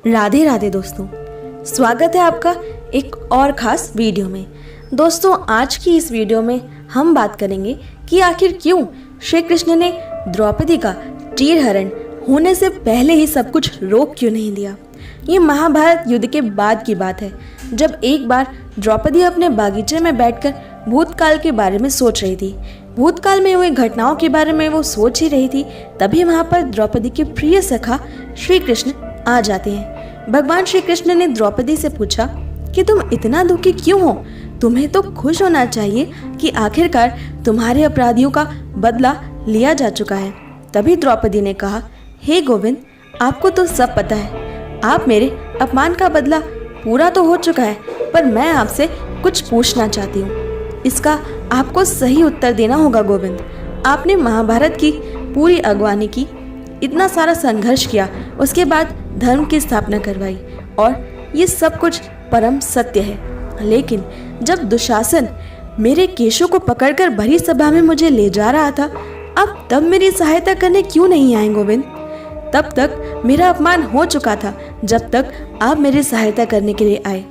राधे राधे दोस्तों, स्वागत है आपका एक और ख़ास वीडियो में। दोस्तों, आज की इस वीडियो में हम बात करेंगे कि आखिर क्यों श्री कृष्ण ने द्रौपदी का चीरहरण होने से पहले ही सब कुछ रोक क्यों नहीं दिया। ये महाभारत युद्ध के बाद की बात है, जब एक बार द्रौपदी अपने बागीचे में बैठकर भूतकाल के बारे में सोच रही थी। भूतकाल में हुई घटनाओं के बारे में वो सोच ही रही थी, तभी वहाँ पर द्रौपदी के प्रिय सखा श्री कृष्ण आ जाते हैं। भगवान श्री कृष्ण ने द्रौपदी से पूछा कि तुम इतना दुखी क्यों हो? तुम्हें तो खुश होना चाहिए कि आखिरकार तुम्हारे अपराधियों का बदला लिया जा चुका है। तभी द्रौपदी ने कहा, हे गोविंद, आपको तो सब पता है, आप मेरे अपमान का बदला पूरा तो हो चुका है, पर मैं आपसे कुछ पूछना चाहती हूँ। इसका आपको सही उत्तर देना होगा गोविंद। आपने महाभारत की पूरी अगवानी की, इतना सारा संघर्ष किया, उसके बाद धर्म की स्थापना करवाई, और ये सब कुछ परम सत्य है। लेकिन जब दुशासन मेरे केशों को पकड़कर भरी सभा में मुझे ले जा रहा था, अब तब मेरी सहायता करने क्यों नहीं आए गोविंद? तब तक मेरा अपमान हो चुका था, जब तक आप मेरी सहायता करने के लिए आए।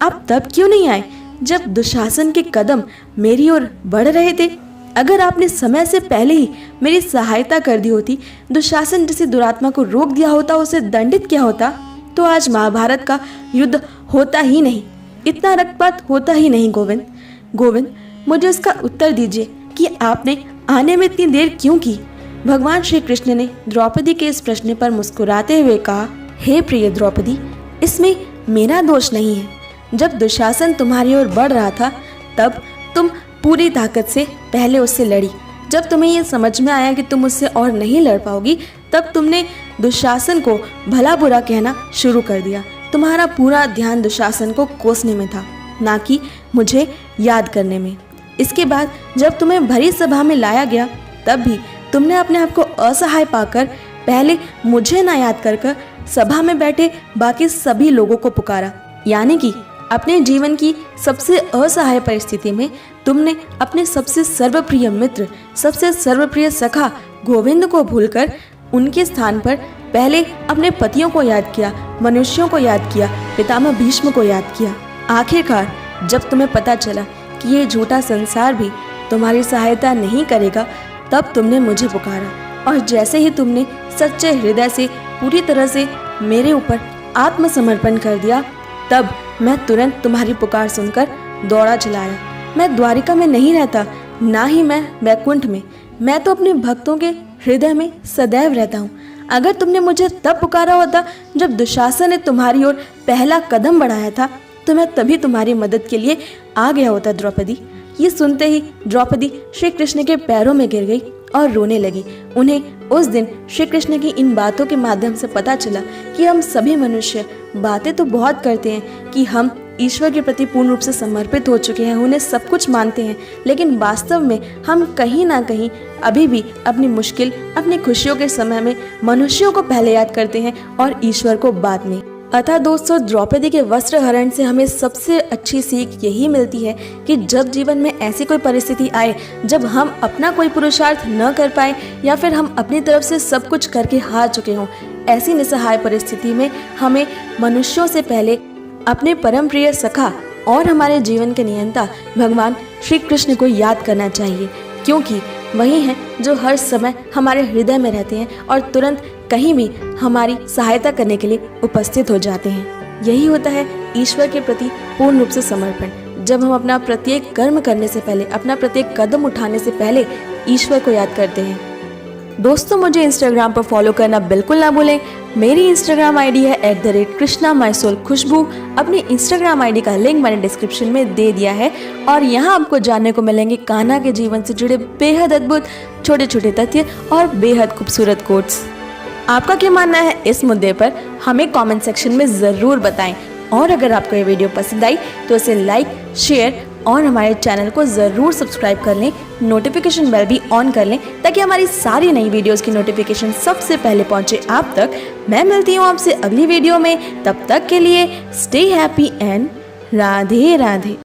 आप तब क्यों नहीं आए जब दुशासन के कदम मेरी ओर बढ़ रहे थे? अगर आपने समय से पहले ही मेरी सहायता कर दी होती, दुशासन जैसी दुरात्मा को रोक दिया होता, उसे दंडित किया होता, तो आज महाभारत का युद्ध होता ही नहीं, इतना रक्तपात होता ही नहीं गोविंद। गोविंद, मुझे उसका उत्तर दीजिए कि आपने आने में इतनी देर क्यों की? भगवान श्री कृष्ण ने द्रौपदी के इस प्रश्न पर मुस्कुराते हुए कहा, हे प्रिय द्रौपदी, इसमें मेरा दोष नहीं है। जब दुशासन तुम्हारी ओर बढ़ रहा था, तब तुम पूरी ताकत से पहले उससे लड़ी। जब तुम्हें ये समझ में आया कि तुम उससे और नहीं लड़ पाओगी, तब तुमने दुशासन को भला बुरा कहना शुरू कर दिया। तुम्हारा पूरा ध्यान दुशासन को कोसने में था, ना कि मुझे याद करने में। इसके बाद जब तुम्हें भरी सभा में लाया गया, तब भी तुमने अपने आप को असहाय पाकर पहले मुझे ना याद कर सभा में बैठे बाकी सभी लोगों को पुकारा। यानी कि अपने जीवन की सबसे असहाय परिस्थिति में तुमने अपने सबसे सर्वप्रिय मित्र, सबसे सर्वप्रिय सखा गोविंद को भूलकर उनके स्थान पर पहले अपने पतियों को याद किया, मनुष्यों को याद किया, पितामह भीष्म को याद किया। आखिरकार जब तुम्हें पता चला कि ये झूठा संसार भी तुम्हारी सहायता नहीं करेगा, तब तुमने मुझे पुकारा, और जैसे ही तुमने सच्चे हृदय से पूरी तरह से मेरे ऊपर आत्मसमर्पण कर दिया, तब मैं तुरंत तुम्हारी पुकार सुनकर दौड़ा चला आया। मैं द्वारिका में नहीं रहता, ना ही मैं वैकुंठ में। मैं तो अपने भक्तों के हृदय में सदैव रहता हूँ। अगर तुमने मुझे तब पुकारा होता जब दुशासन ने तुम्हारी ओर पहला कदम बढ़ाया था, तो मैं तभी तुम्हारी मदद के लिए आ गया होता द्रौपदी। ये सुनते ही द्रौपदी श्री कृष्ण के पैरों में गिर गई और रोने लगी। उन्हें उस दिन श्री कृष्ण की इन बातों के माध्यम से पता चला कि हम सभी मनुष्य बातें तो बहुत करते हैं कि हम ईश्वर के प्रति पूर्ण रूप से समर्पित हो चुके हैं, उन्हें सब कुछ मानते हैं, लेकिन वास्तव में हम कहीं ना कहीं अभी भी अपनी मुश्किल, अपनी खुशियों के समय में मनुष्यों को पहले याद करते हैं और ईश्वर को बाद में। अतः दोस्तों, द्रौपदी के वस्त्र हरण से हमें सबसे अच्छी सीख यही मिलती है कि जब जीवन में ऐसी कोई परिस्थिति आए, जब हम अपना कोई पुरुषार्थ न कर पाए या फिर हम अपनी तरफ से सब कुछ करके हार चुके हों, ऐसी निसहाय परिस्थिति में हमें मनुष्यों से पहले अपने परम प्रिय सखा और हमारे जीवन के नियंता भगवान श्री कृष्ण को याद करना चाहिए, क्योंकि वही हैं जो हर समय हमारे हृदय में रहते हैं और तुरंत कहीं भी हमारी सहायता करने के लिए उपस्थित हो जाते हैं। यही होता है ईश्वर के प्रति पूर्ण रूप से समर्पण। जब हम अपना प्रत्येक कर्म करने से पहले, अपना प्रत्येक कदम उठाने से पहले ईश्वर को याद करते हैं। दोस्तों, मुझे इंस्टाग्राम पर फॉलो करना बिल्कुल ना भूलें। मेरी इंस्टाग्राम आईडी है @KrishnaMySoulKhushbu। अपनी इंस्टाग्राम आईडी का लिंक मैंने डिस्क्रिप्शन में दे दिया है, और यहाँ आपको जानने को मिलेंगे कान्हा के जीवन से जुड़े बेहद अद्भुत छोटे छोटे तथ्य और बेहद खूबसूरत कोट्स। आपका क्या मानना है इस मुद्दे पर, हमें कमेंट सेक्शन में ज़रूर बताएं। और अगर आपको ये वीडियो पसंद आई तो इसे लाइक, शेयर और हमारे चैनल को ज़रूर सब्सक्राइब कर लें, नोटिफिकेशन बेल भी ऑन कर लें, ताकि हमारी सारी नई वीडियोस की नोटिफिकेशन सबसे पहले पहुंचे आप तक। मैं मिलती हूँ आपसे अगली वीडियो में, तब तक के लिए stay happy and Radhe Radhe.